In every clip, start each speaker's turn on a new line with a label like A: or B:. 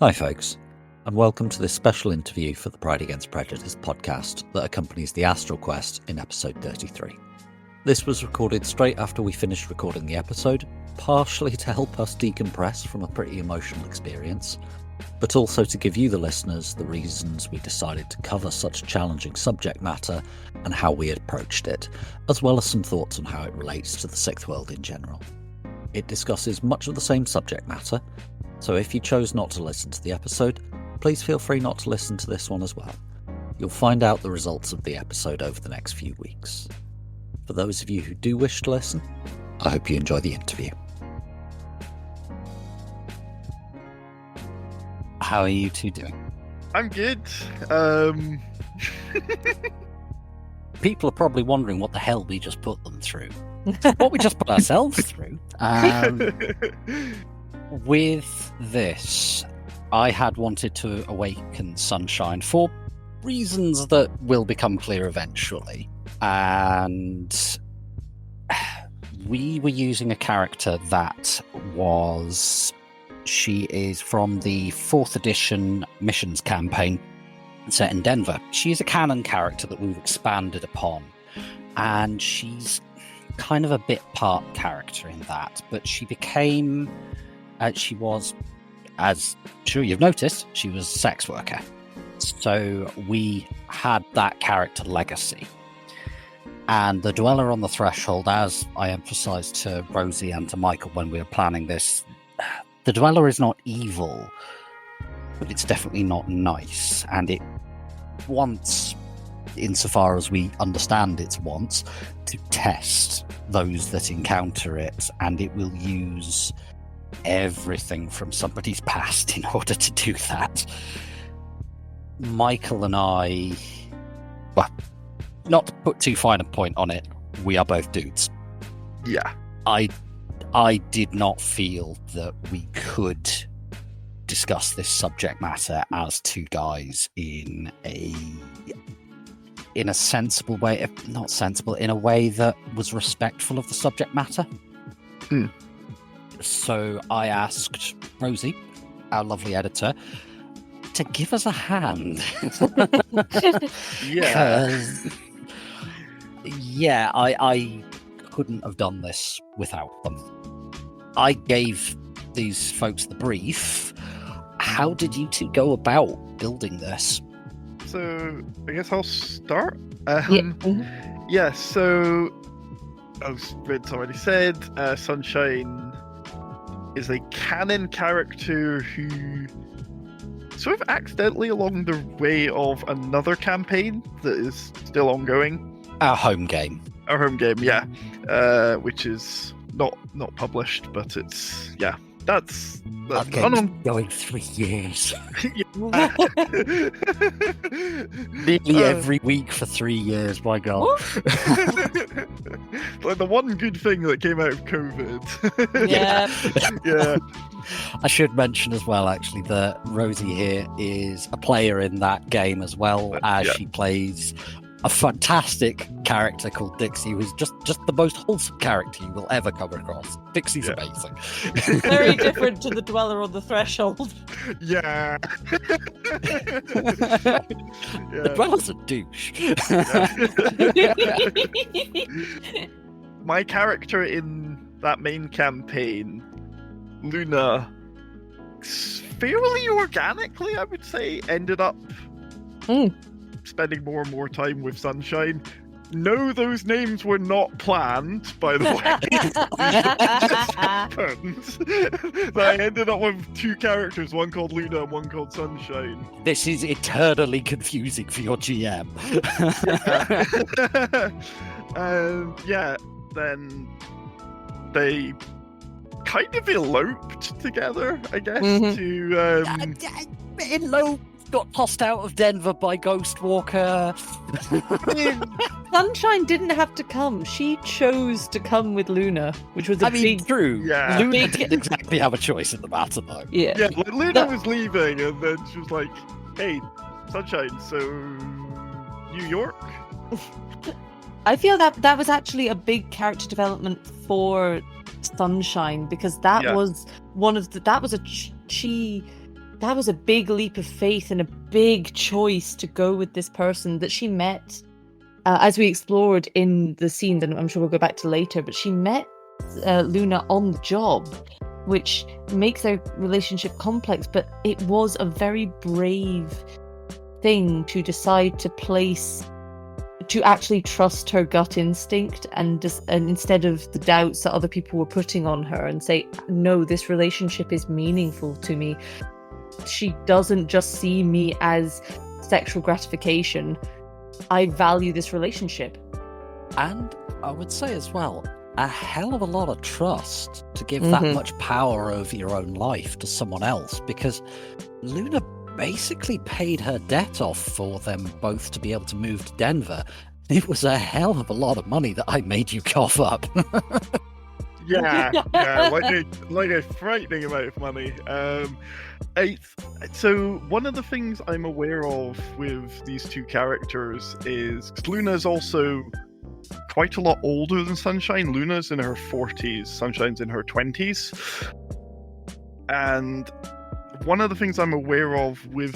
A: Hi folks, and welcome to this special interview for the Pride Against Prejudice podcast that accompanies the Astral quest in episode 33. This was recorded straight after we finished recording the episode, partially to help us decompress from a pretty emotional experience, but also to give you the listeners the reasons we decided to cover such challenging subject matter and how we approached it, as well as some thoughts on how it relates to the Sixth World in general. It discusses much of the same subject matter, so if you chose not to listen to the episode, please feel free not to listen to this one as well. You'll find out the results of the episode over the next few weeks. For those of you who do wish to listen, I hope you enjoy the interview. How are you two doing?
B: I'm good.
A: People are probably wondering what the hell we just put them through. What we just put ourselves through. With this, I had wanted to awaken Sunshine for reasons that will become clear eventually. And we were using a character that she is from the 4th edition missions campaign set in Denver. She's a canon character that we've expanded upon, and she's kind of a bit part character in that, but she was, as sure you've noticed, she was a sex worker. So we had that character legacy. And the Dweller on the Threshold, as I emphasised to Rosie and to Michael when we were planning this, the Dweller is not evil, but it's definitely not nice. And it wants, insofar as we understand its wants, to test those that encounter it, and it will use everything from somebody's past in order to do that. Michael and I, well, not to put too fine a point on it, we are both dudes.
B: Yeah.
A: I did not feel that we could discuss this subject matter as two guys in a sensible way, if not sensible, in a way that was respectful of the subject matter. So I asked Rosie, our lovely editor, to give us a hand. I couldn't have done this without them. I gave these folks the brief. How did you two go about building this?
B: So I guess I'll start.
C: Yeah.
B: So as Rid's already said, Sunshine is a canon character who sort of accidentally along the way of another campaign that is still ongoing.
A: Our home game,
B: yeah, which is not published, but it's that's
A: that game's going 3 years. Nearly every week for 3 years, my God.
B: Like the one good thing that came out of COVID. Yeah.
A: I should mention as well, actually, that Rosie here is a player in that game as well, as she plays a fantastic character called Dixie, who's just the most wholesome character you will ever come across. Dixie's amazing.
C: Very different to the Dweller on the Threshold.
B: Yeah.
A: The Dweller's a douche.
B: My character in that main campaign, Luna, fairly organically, I would say, ended up spending more and more time with Sunshine. No, those names were not planned, by the way. Just happened. I ended up with two characters, one called Luna and one called Sunshine.
A: This is eternally confusing for your GM.
B: And then they kind of eloped together, I guess,
A: Eloped, got tossed out of Denver by Ghost Walker.
C: Sunshine didn't have to come. She chose to come with Luna, which was
A: true.
B: Yeah.
A: Luna didn't exactly have a choice in the matter, though.
C: Yeah.
B: Like Luna was leaving, and then she was like, "Hey, Sunshine, so New York?"
C: I feel that was actually a big character development for Sunshine, because that was one of the she that was a big leap of faith and a big choice to go with this person that she met, as we explored in the scene that I'm sure we'll go back to later, but she met Luna on the job, which makes their relationship complex, but it was a very brave thing to decide to actually trust her gut instinct and instead of the doubts that other people were putting on her, and say, no, this relationship is meaningful to me. She doesn't just see me as sexual gratification. I value this relationship.
A: And I would say as well, a hell of a lot of trust to give that much power over your own life to someone else, because Luna basically paid her debt off for them both to be able to move to Denver. It was a hell of a lot of money that I made you cough up.
B: Yeah, like a frightening amount of money. So one of the things I'm aware of with these two characters is, because Luna's also quite a lot older than Sunshine. Luna's in her 40s, Sunshine's in her 20s. And one of the things I'm aware of with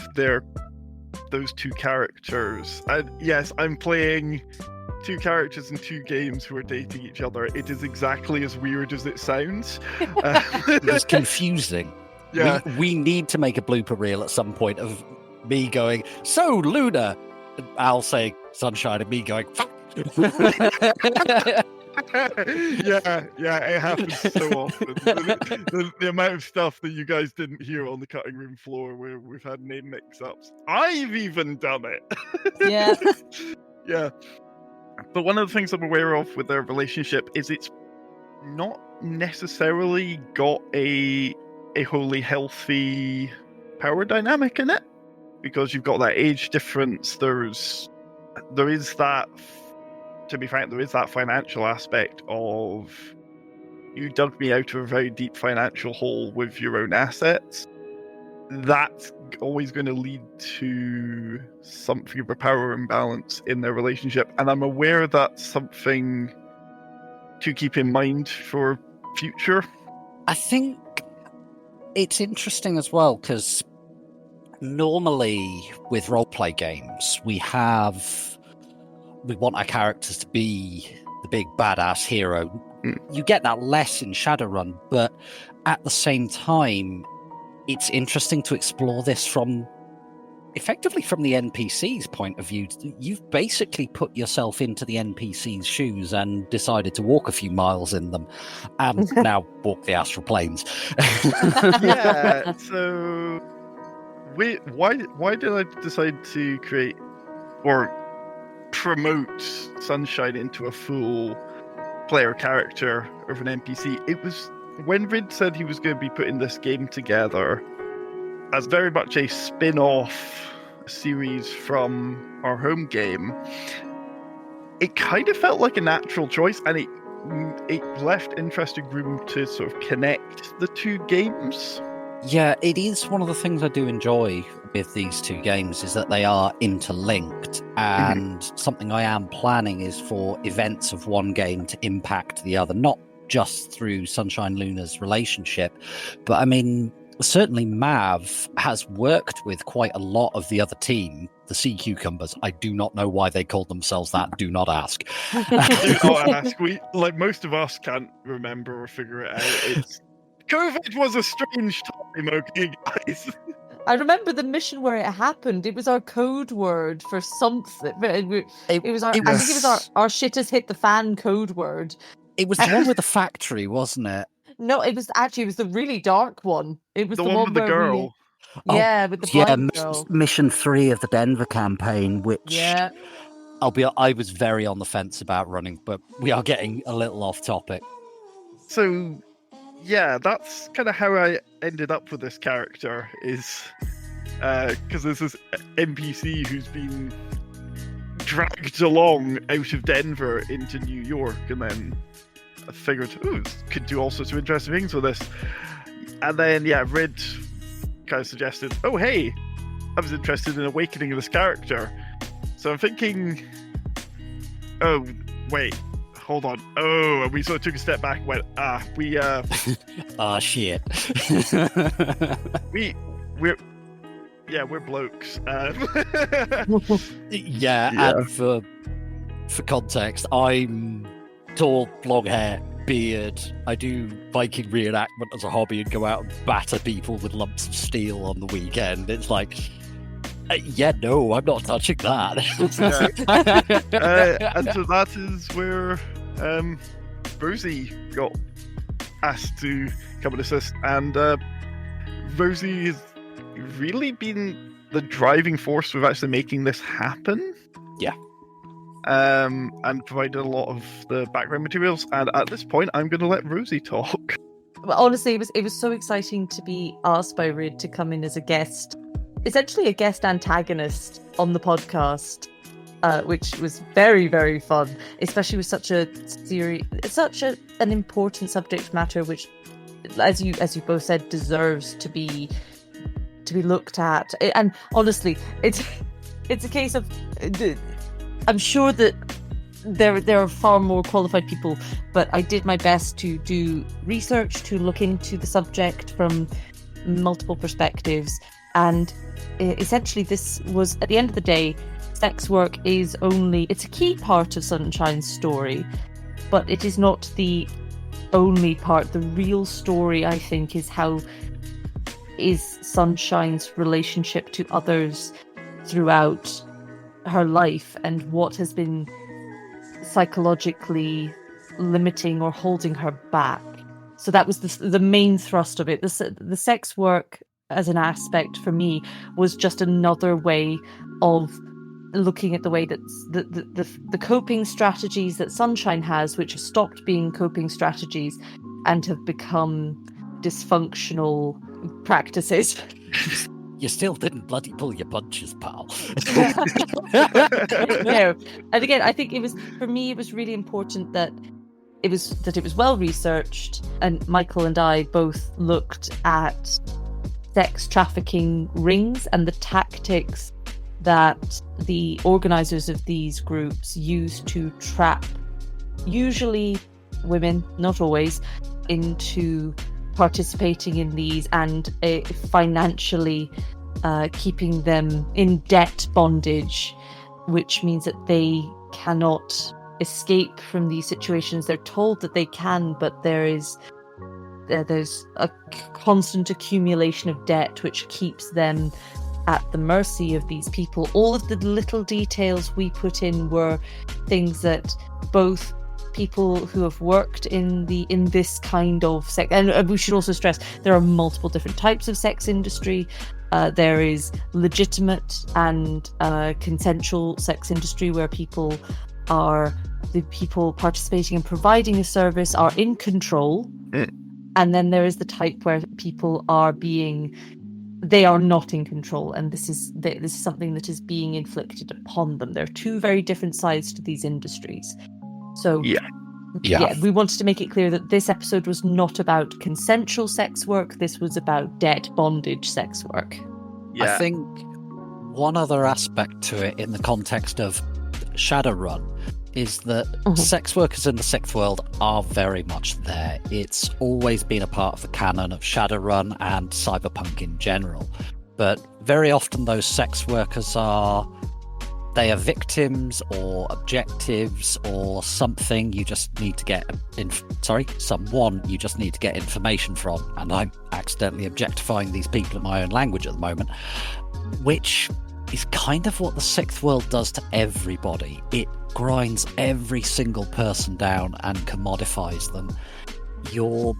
B: those two characters, and yes, I'm playing two characters in two games who are dating each other. It is exactly as weird as it sounds.
A: It's confusing.
B: Yeah.
A: We need to make a blooper reel at some point of me going, so Luna, and I'll say Sunshine, and me going, fuck.
B: yeah, it happens so often. The amount of stuff that you guys didn't hear on the cutting room floor where we've had name mix-ups. I've even done it.
C: Yeah.
B: Yeah. But one of the things I'm aware of with their relationship is it's not necessarily got a wholly healthy power dynamic in it, because you've got that age difference. There is that. To be frank, there is that financial aspect of, you dug me out of a very deep financial hole with your own assets. That's always going to lead to something of a power imbalance in their relationship. And I'm aware that's something to keep in mind for future.
A: I think it's interesting as well, because normally with roleplay games, we want our characters to be the big badass hero. You get that less in Shadowrun, but at the same time, it's interesting to explore this effectively from the NPC's point of view. You've basically put yourself into the NPC's shoes and decided to walk a few miles in them, and now walk the astral planes.
B: Yeah, so why did I decide to create or promote Sunshine into a full player character of an NPC? It was when Rid said he was going to be putting this game together as very much a spin-off series from our home game. It kind of felt like a natural choice, and it left interesting room to sort of connect the two games.
A: Yeah, it is one of the things I do enjoy with these two games, is that they are interlinked, and something I am planning is for events of one game to impact the other, not just through Sunshine Luna's relationship, but I mean, certainly Mav has worked with quite a lot of the other team, the Sea Cucumbers. I do not know why they called themselves that. Do not ask.
B: Do not ask. We, like most of us, can't remember or figure it out. COVID was a strange time, okay, guys?
C: I remember the mission where it happened. It was our code word for something. It was I think it was our shit has hit the fan code word.
A: It was the one with the factory, wasn't it?
C: No, it was the really dark one. It was
B: The one with the girl.
C: With the blind girl.
A: Mission 3 of the Denver campaign, which I was very on the fence about running, but we are getting a little off topic.
B: So, yeah, that's kind of how I ended up with this character, is because there's this NPC who's been dragged along out of Denver into New York, and then I figured, could do all sorts of interesting things with this. And then, Rid kind of suggested, oh, hey, I was interested in awakening this character. So I'm thinking, oh, wait, hold on. Oh, and we sort of took a step back and went, shit. yeah, we're blokes.
A: Yeah, and for context, I'm tall, long hair, beard. I do Viking reenactment as a hobby and go out and batter people with lumps of steel on the weekend. It's like, no, I'm not touching that.
B: And so that is where Rosie got asked to come and assist, and Rosie has really been the driving force with actually making this happen.
A: Yeah.
B: And provided a lot of the background materials. And at this point, I'm going to let Rosie talk.
C: But honestly, it was so exciting to be asked by Ryd to come in as a guest, essentially a guest antagonist on the podcast, which was very, very fun, especially with such an important subject matter, which, as you both said, deserves to be looked at. And honestly, it's a case of, I'm sure that there are far more qualified people, but I did my best to do research, to look into the subject from multiple perspectives, and essentially this was, at the end of the day, sex work it's a key part of Sunshine's story, but it is not the only part. The real story, I think, is Sunshine's relationship to others throughout her life, and what has been psychologically limiting or holding her back. So that was the main thrust of it. The sex work as an aspect for me was just another way of looking at the way that the coping strategies that Sunshine has, which have stopped being coping strategies and have become dysfunctional practices.
A: You still didn't bloody pull your punches, pal.
C: No. And again, I think it was really important that it was well researched, and Michael and I both looked at sex trafficking rings and the tactics that the organizers of these groups use to trap usually women, not always, into participating in these, and financially keeping them in debt bondage, which means that they cannot escape from these situations. They're told that they can, but there's a constant accumulation of debt which keeps them at the mercy of these people. All of the little details we put in were things that both people who have worked in this kind of sex, and we should also stress there are multiple different types of sex industry. There is legitimate and consensual sex industry where the people participating and providing a service are in control, and then there is the type where people they are not in control, and this is something that is being inflicted upon them. There are two very different sides to these industries. So yeah, we wanted to make it clear that this episode was not about consensual sex work. This was about debt bondage sex work.
B: Yeah.
A: I think one other aspect to it in the context of Shadowrun is that sex workers in the sixth world are very much there. It's always been a part of the canon of Shadowrun and cyberpunk in general. But very often those sex workers are victims or objectives or something you just need to get someone you just need to get information from. And I'm accidentally objectifying these people in my own language at the moment, which is kind of what the sixth world does to everybody. It grinds every single person down and commodifies them. Your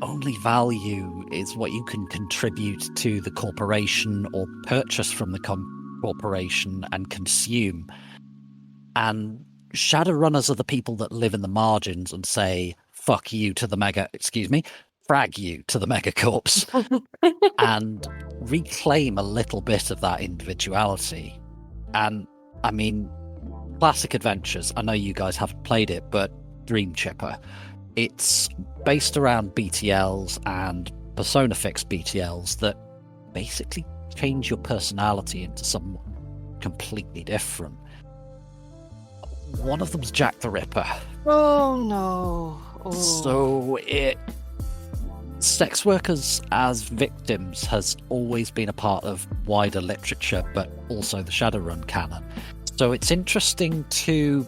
A: only value is what you can contribute to the corporation or purchase from the corporation and consume. And Shadowrunners are the people that live in the margins and say, frag you to the megacorps and reclaim a little bit of that individuality. And I mean, classic adventures, I know you guys haven't played it, but Dream Chipper, it's based around BTLs and persona fixed BTLs that basically change your personality into someone completely different. One of them's Jack the Ripper.
C: Oh no. Oh.
A: So sex workers as victims has always been a part of wider literature, but also the Shadowrun canon. So it's interesting to...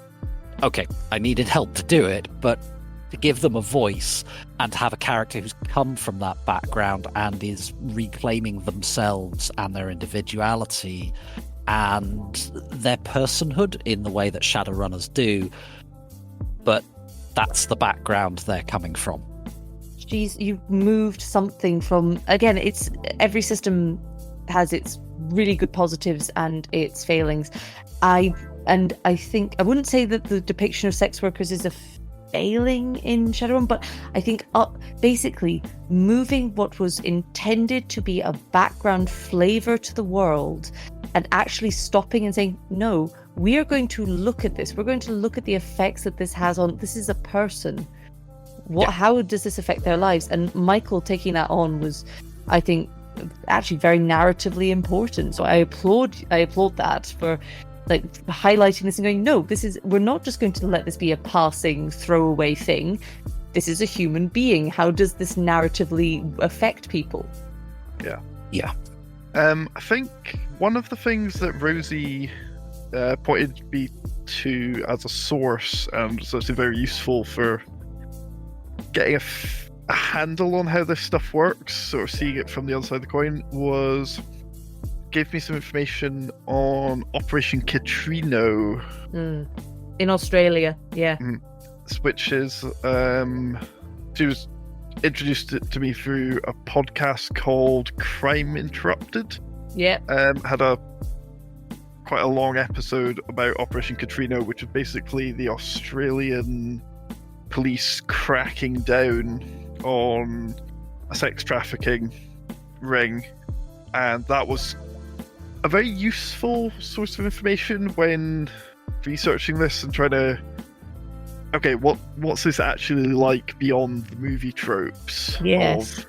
A: Okay, I needed help to do it, but to give them a voice and have a character who's come from that background and is reclaiming themselves and their individuality and their personhood in the way that Shadowrunners do, but that's the background they're coming from.
C: You've moved something from... Again, it's every system has its really good positives and its failings. I think I wouldn't say that the depiction of sex workers is a failing in Shadowrun, but I think basically moving what was intended to be a background flavor to the world and actually stopping and saying, no, we are going to look at this. We're going to look at the effects that this has on... This is a person. How does this affect their lives? And Michael taking that on was, I think, actually very narratively important. So I applaud that for like highlighting this and going, no, we're not just going to let this be a passing throwaway thing. This is a human being. How does this narratively affect people?
A: Yeah.
B: I think one of the things that Rosie pointed me to as a source, and so it's very useful for getting a handle on how this stuff works, sort of seeing it from the other side of the coin, gave me some information on Operation Katrino.
C: In Australia, yeah.
B: Which is, she was introduced it to me through a podcast called Crime Interrupted.
C: Yeah.
B: Had quite a long episode about Operation Katrino, which is basically the Australian police cracking down on a sex trafficking ring, and that was a very useful source of information when researching this and trying to, okay, what's this actually like beyond the movie tropes?
C: Yes.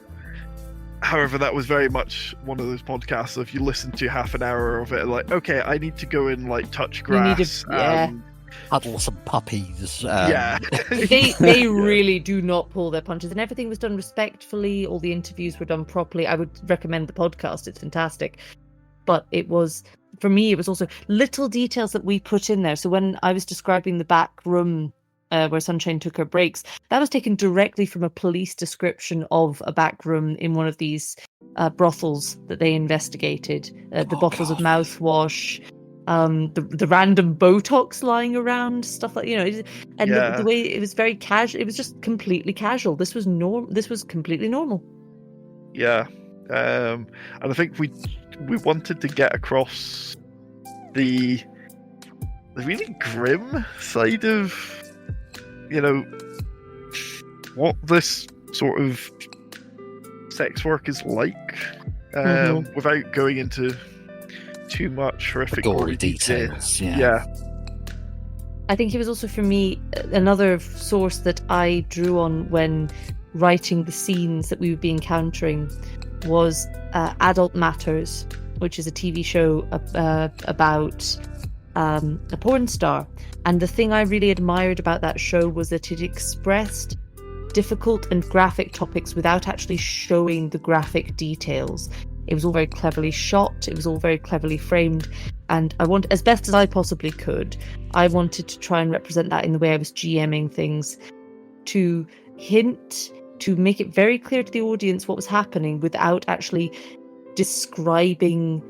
B: However, that was very much one of those podcasts. If you listen to half an hour of it, like, okay, I need to go and like touch grass and
A: cuddle some puppies.
C: They really do not pull their punches, and everything was done respectfully. All the interviews were done properly. I would recommend the podcast. It's fantastic. But it was, for me, it was also little details that we put in there. So when I was describing the back room where Sunshine took her breaks, that was taken directly from a police description of a back room in one of these brothels that they investigated. The bottles of mouthwash, the random Botox lying around, stuff like, the way it was very casual. It was just completely casual. This was completely normal.
B: Yeah. And I think we wanted to get across the really grim side of, what this sort of sex work is like, without going into too much horrific
A: gory details.
B: Yeah.
C: I think it was also, for me, another source that I drew on when writing the scenes that we would be encountering was Adult Matters, which is a TV show about a porn star. And the thing I really admired about that show was that it expressed difficult and graphic topics without actually showing the graphic details. It was all very cleverly shot. It was all very cleverly framed. And as best as I possibly could, I wanted to try and represent that in the way I was GMing things, to make it very clear to the audience what was happening without actually describing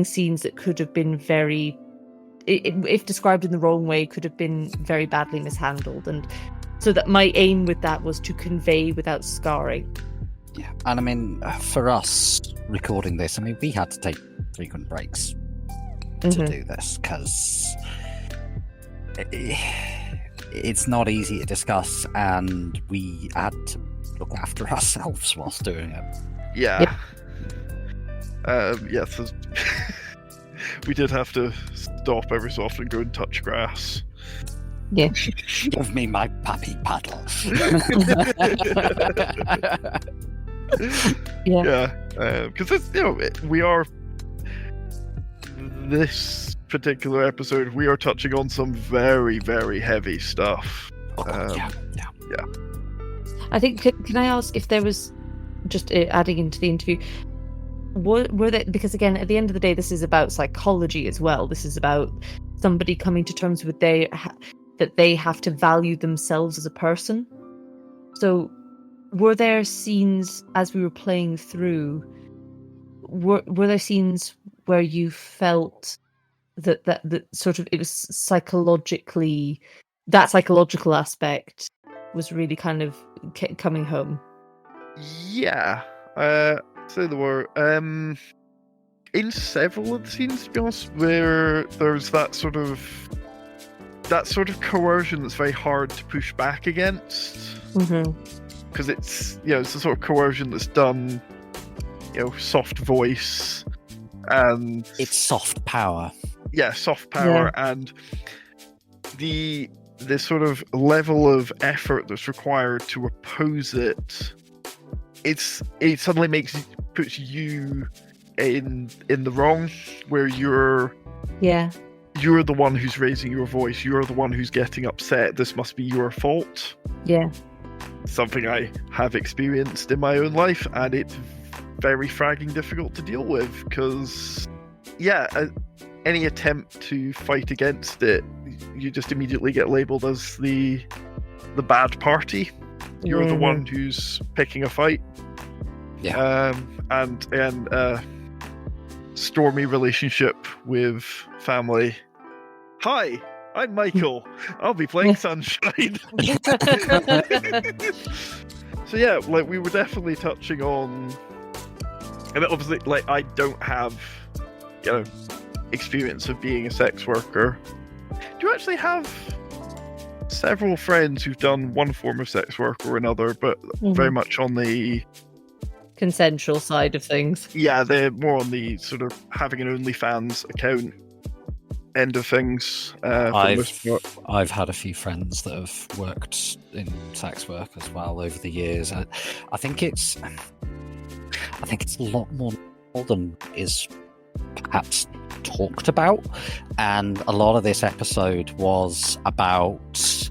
C: scenes that could have been very, if described in the wrong way, could have been very badly mishandled. And so that my aim with that was to convey without scarring.
A: Yeah, and I mean, for us recording this, we had to take frequent breaks to do this, because it's not easy to discuss, and we had to look after ourselves whilst doing it.
B: Yeah. Yep. So we did have to stop every so often and go and touch grass.
C: Yeah.
A: Give me my puppy paddle.
B: Yeah. Because we are, this particular episode, we are touching on some very, very heavy stuff.
A: Yeah.
C: I think, can I ask if there was, just adding into the interview, were there, because again, at the end of the day, this is about psychology as well. This is about somebody coming to terms with that they have to value themselves as a person. So were there scenes as we were playing through, were there scenes where you felt that sort of it was psychologically, that psychological aspect was really kind of coming home?
B: Yeah, so there were in several of the scenes, to be honest, where there's that sort of coercion that's very hard to push back against, because it's it's the sort of coercion that's done, soft voice, and
A: it's soft power.
B: Yeah, soft power, and the sort of level of effort that's required to oppose it. It suddenly puts you in the wrong, where you're the one who's raising your voice, you're the one who's getting upset, this must be your fault.
C: Yeah.
B: Something I have experienced in my own life, and it's very fragging difficult to deal with, because any attempt to fight against it, you just immediately get labelled as the bad party. You're the one who's picking a fight.
A: Yeah.
B: And stormy relationship with family. Hi, I'm Michael. I'll be playing Sunshine. So yeah, we were definitely touching on, and obviously, I don't have, experience of being a sex worker. Do you actually have several friends who've done one form of sex work or another, but very much on the
C: consensual side of things? Yeah,
B: they're more on the sort of having an OnlyFans account end of things.
A: I've had a few friends that have worked in sex work as well over the years. I think it's a lot more than is perhaps talked about, and a lot of this episode was about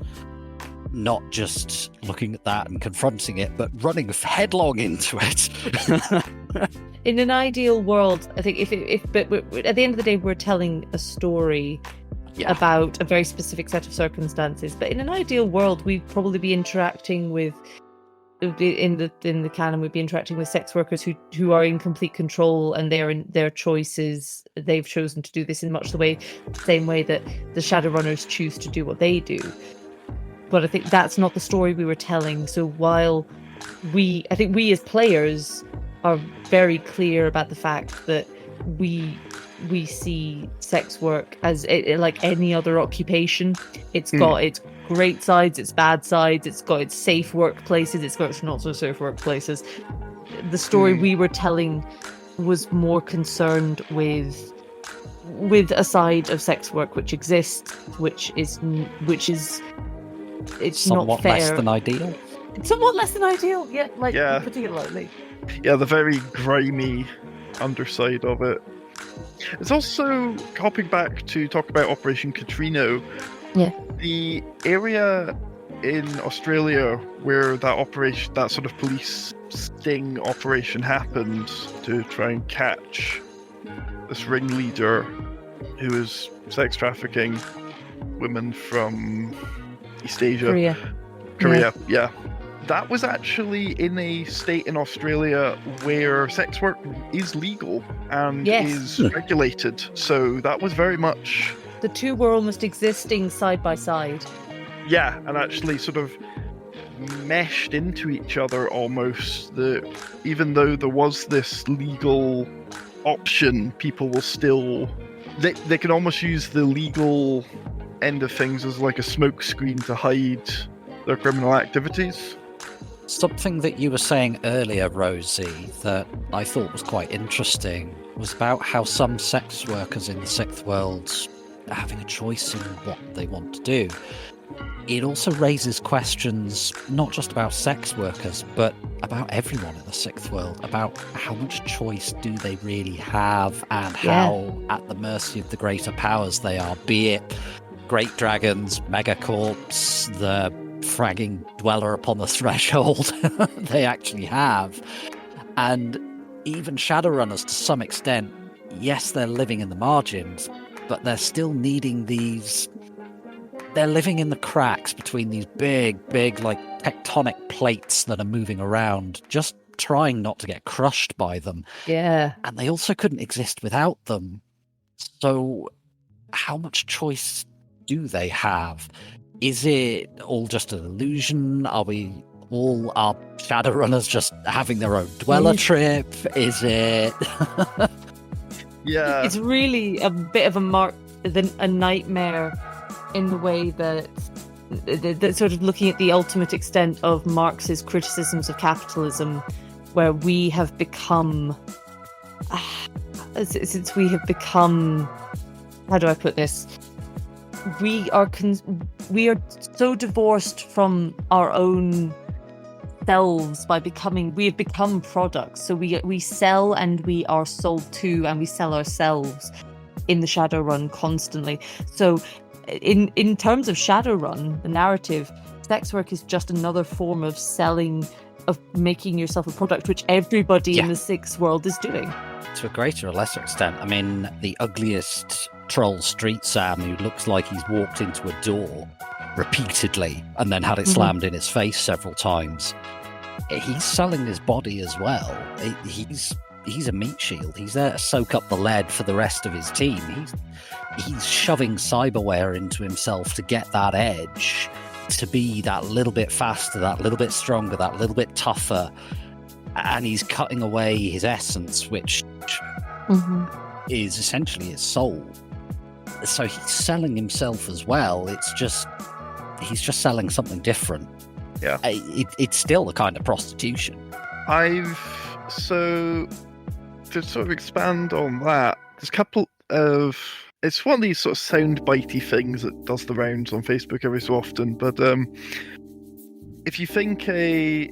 A: not just looking at that and confronting it, but running headlong into it.
C: In an ideal world, I think but at the end of the day, we're telling a story about a very specific set of circumstances. But in an ideal world, we'd probably be interacting with, in the canon, we'd be interacting with sex workers who are in complete control, and they're in their choices. They've chosen to do this in much the same way that the Shadowrunners choose to do what they do. But I think that's not the story we were telling. So while I think we as players are very clear about the fact that we see sex work as like any other occupation. It's got its great sides, its bad sides, it's got its safe workplaces, it's got its not so safe workplaces. The story we were telling was more concerned with a side of sex work which exists, which is it's
A: somewhat
C: not fair.
A: Less than ideal.
C: It's somewhat less than ideal, putting it lightly.
B: Yeah, the very grimy underside of it. It's also, hopping back to talk about Operation Katrina, the area in Australia where that sort of police sting operation happened to try and catch this ringleader who was sex trafficking women from East Asia. Korea, yeah. That was actually in a state in Australia where sex work is legal and is regulated. So that was very much...
C: The two were almost existing side by side.
B: Yeah, and actually sort of meshed into each other almost. Even though there was this legal option, people will still... They can almost use the legal end of things as like a smokescreen to hide their criminal activities.
A: Something that you were saying earlier, Rosie, that I thought was quite interesting was about how some sex workers in the Sixth World are having a choice in what they want to do. It also raises questions not just about sex workers, but about everyone in the Sixth World, about how much choice do they really have and how at the mercy of the greater powers they are, be it great dragons, megacorps, the fragging Dweller upon the threshold. They actually have. And even Shadowrunners, to some extent, yes, they're living in the margins, but they're still needing these... They're living in the cracks between these big, like, tectonic plates that are moving around, just trying not to get crushed by them.
C: Yeah.
A: And they also couldn't exist without them. So how much choice do they have? Is it all just an illusion? Are Shadowrunners just having their own Dweller trip? Is it...
B: Yeah.
C: It's really a bit of a nightmare in the way that sort of looking at the ultimate extent of Marx's criticisms of capitalism, where we have become, since we have become, how do I put this? We are so divorced from our own selves we have become products. So we sell and we are sold to, and we sell ourselves in the Shadowrun constantly. So in terms of Shadowrun, the narrative, sex work is just another form of selling, of making yourself a product, which everybody in the Sixth world is doing.
A: To a greater or lesser extent. I mean, the ugliest troll street Sam, who looks like he's walked into a door repeatedly and then had it slammed in his face several times. He's selling his body as well. He's a meat shield. He's there to soak up the lead for the rest of his team. He's shoving cyberware into himself to get that edge, to be that little bit faster, that little bit stronger, that little bit tougher. And he's cutting away his essence, which is essentially his soul. So he's selling himself as well. He's just selling something different.
B: Yeah.
A: It's still a kind of prostitution.
B: So to sort of expand on that, there's a couple of... It's one of these sort of sound-bitey things that does the rounds on Facebook every so often, but if you think a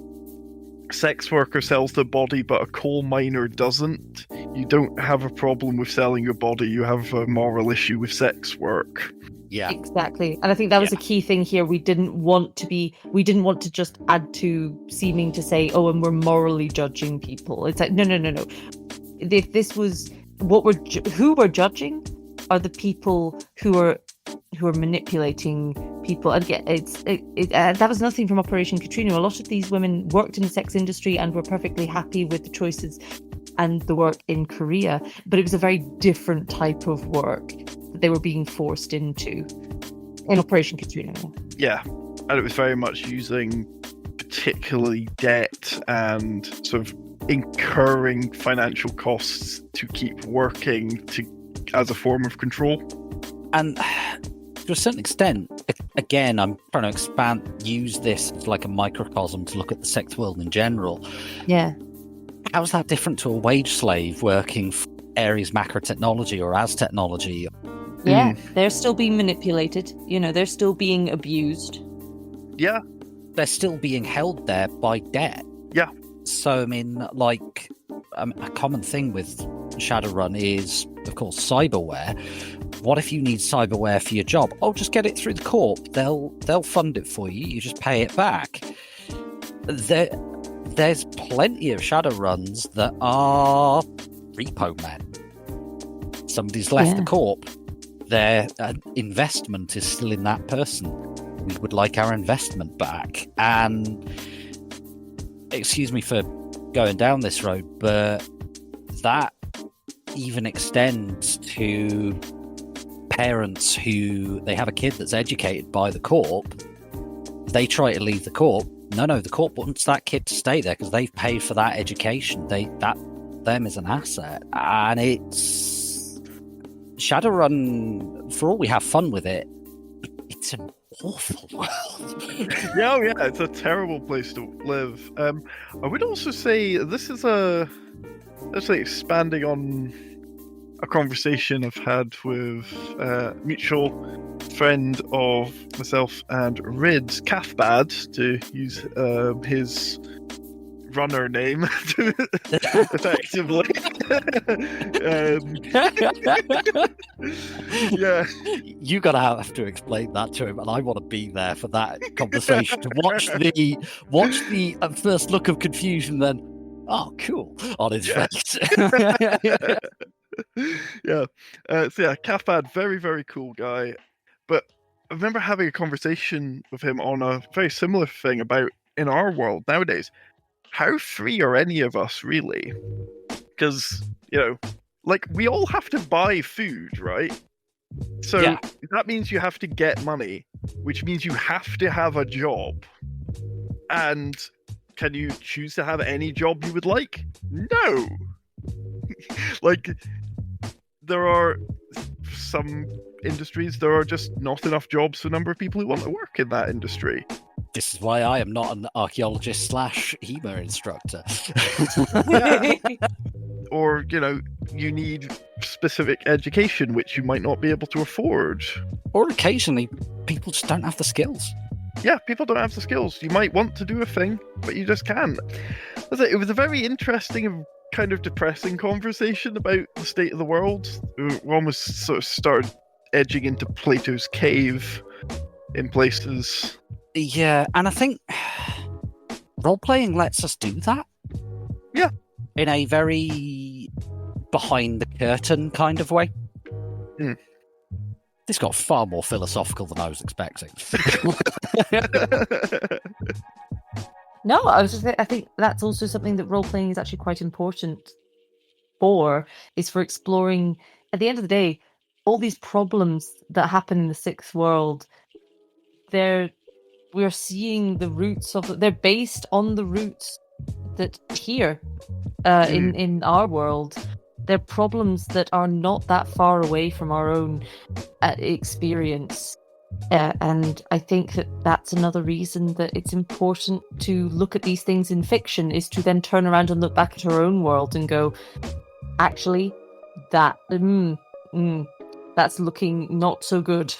B: sex worker sells their body but a coal miner doesn't, you don't have a problem with selling your body, you have a moral issue with sex work.
A: Yeah.
C: Exactly. And I think that was a key thing here. We didn't want to just add to seeming to say, oh, and we're morally judging people. It's like, no. If this was who we're judging are the people who are manipulating people. And again, that was nothing from Operation Katrina. A lot of these women worked in the sex industry and were perfectly happy with the choices and the work in Korea, but it was a very different type of work that they were being forced into in Operation Katrina.
B: Yeah, and it was very much using particularly debt and sort of incurring financial costs to keep working as a form of control.
A: And to a certain extent, again, I'm trying to use this as like a microcosm to look at the sex world in general.
C: Yeah.
A: How's that different to a wage slave working for Ares macro technology or as technology?
C: Yeah, they're still being manipulated. They're still being abused.
B: Yeah.
A: They're still being held there by debt.
B: Yeah.
A: So, I mean, like, a common thing with Shadowrun is, of course, cyberware. What if you need cyberware for your job? Oh, just get it through the corp. They'll fund it for you. You just pay it back. There's plenty of Shadowruns that are repo men. Somebody's left the corp. Their investment is still in that person. We would like our investment back. And excuse me for going down this road, but that even extends to parents who they have a kid that's educated by the corp. They try to leave the corp. No, the corp wants that kid to stay there because they've paid for that education. Them is an asset. And it's Shadowrun, for all we have fun with it, it's an awful world.
B: yeah, it's a terrible place to live. I would also say this is actually expanding on a conversation I've had with a mutual friend of myself and Ryd's, Cathbad, to use his runner name effectively. Yeah.
A: You gotta have to explain that to him, and I want to be there for that conversation to watch the first look of confusion, then oh cool on his face.
B: Yeah. So yeah, Kafad, very, very cool guy. But I remember having a conversation with him on a very similar thing about in our world nowadays. How free are any of us really? Because, like we all have to buy food, right? So
A: Yeah.
B: that means you have to get money, which means you have to have a job. And can you choose to have any job you would like? No. Like, there are some industries, there are just not enough jobs for the number of people who want to work in that industry.
A: This is why I am not an archaeologist / HEMA instructor.
B: Or, you need specific education, which you might not be able to afford.
A: Or occasionally, people just don't have the skills.
B: Yeah, people don't have the skills. You might want to do a thing, but you just can't. It was a very interesting and kind of depressing conversation about the state of the world. We almost sort of started edging into Plato's cave in places.
A: Yeah, and I think role-playing lets us do that.
B: Yeah.
A: In a very behind-the-curtain kind of way.
B: Mm.
A: This got far more philosophical than I was expecting.
C: No, I think that's also something that role-playing is actually quite important for, is for exploring, at the end of the day, all these problems that happen in the sixth world, we're seeing the roots of, they're based on the roots that here in our world. They're problems that are not that far away from our own experience. And I think that that's another reason that it's important to look at these things in fiction, is to then turn around and look back at our own world and go, actually, that's looking not so good.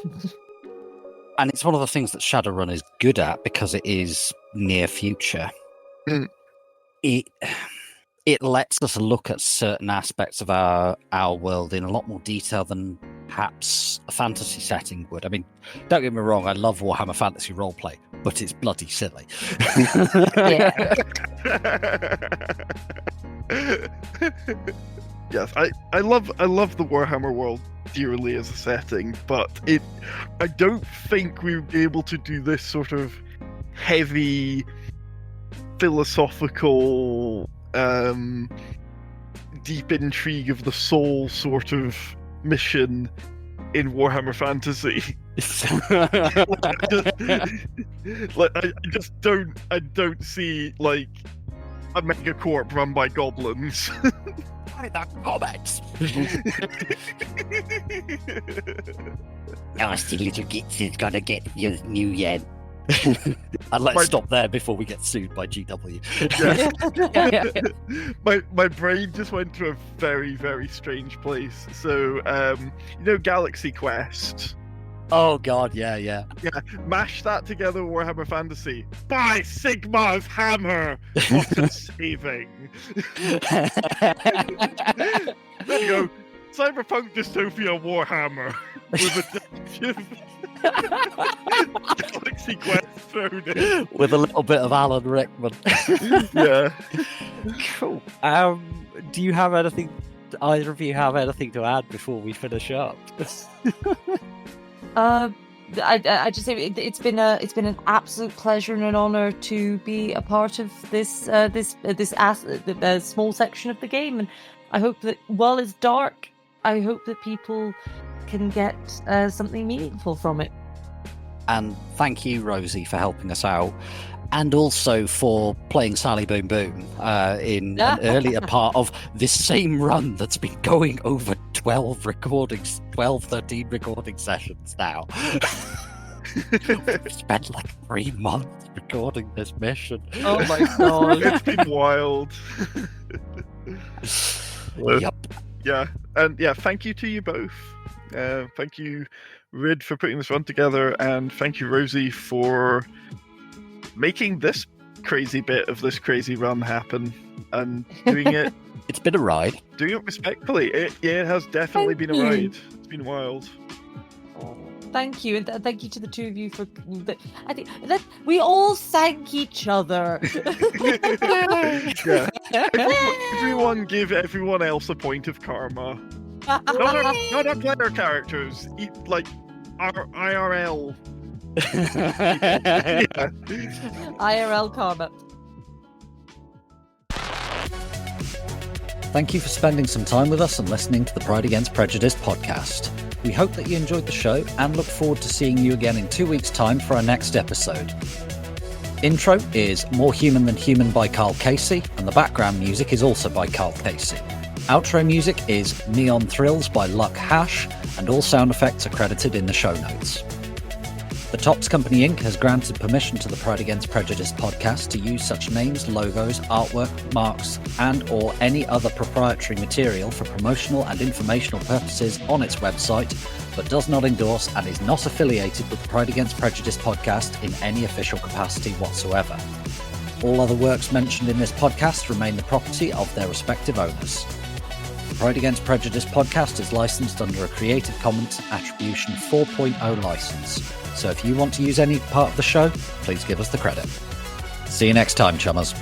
A: And it's one of the things that Shadowrun is good at because it is near future.
B: Mm.
A: It lets us look at certain aspects of our world in a lot more detail than perhaps a fantasy setting would. I mean, don't get me wrong, I love Warhammer Fantasy roleplay, but it's bloody silly.
C: Yeah.
B: Yes, I love the Warhammer world dearly as a setting, but I don't think we would be able to do this sort of heavy philosophical deep intrigue of the soul sort of mission in Warhammer Fantasy. I don't see like a megacorp run by goblins.
A: The comments. Nasty little gits is gonna get your new yen. And let's stop there before we get sued by GW.
B: My brain just went to a very, very strange place. So, Galaxy Quest.
A: Oh god, yeah.
B: Yeah, mash that together with Warhammer Fantasy. By Sigmar's hammer! What a saving! There you go. Cyberpunk dystopia Warhammer with a Galaxy Quest thrown in.
A: With a little bit of Alan Rickman.
B: Yeah.
A: Cool. Do you have anything? Either of you have anything to add before we finish up?
C: I just say it's been an absolute pleasure and an honor to be a part of this small section of the game, and I hope that while it's dark, I hope that people can get something meaningful from it.
A: And thank you, Rosie, for helping us out, and also for playing Sally Boom Boom in an earlier part of this same run that's been going over 13 recording sessions now. We've spent like 3 months recording this mission.
C: Oh my god.
B: It's been wild.
A: Yep.
B: Yeah, and thank you to you both. Thank you, Ryd, for putting this run together, and thank you, Rosie, for making this crazy bit of this crazy run happen and doing it
A: It's been a ride.
B: Doing it respectfully. It has definitely
C: Thank
B: been a
C: you.
B: ride. It's been wild.
C: Thank you, and thank you to the two of you for. I think that we all thank each other.
B: Yeah. Everyone give everyone else a point of karma. Not our player characters. Like our IRL. Yeah.
C: IRL karma.
A: Thank you for spending some time with us and listening to the Pride Against Prejudice podcast. We hope that you enjoyed the show and look forward to seeing you again in 2 weeks' time for our next episode. Intro is More Human Than Human by Carl Casey, and the background music is also by Carl Casey. Outro music is Neon Thrills by Luck Hash, and all sound effects are credited in the show notes. The Topps Company Inc. has granted permission to the Pride Against Prejudice podcast to use such names, logos, artwork, marks, and or any other proprietary material for promotional and informational purposes on its website, but does not endorse and is not affiliated with the Pride Against Prejudice podcast in any official capacity whatsoever. All other works mentioned in this podcast remain the property of their respective owners. The Pride Against Prejudice podcast is licensed under a Creative Commons Attribution 4.0 license. So if you want to use any part of the show, please give us the credit. See you next time, chummers.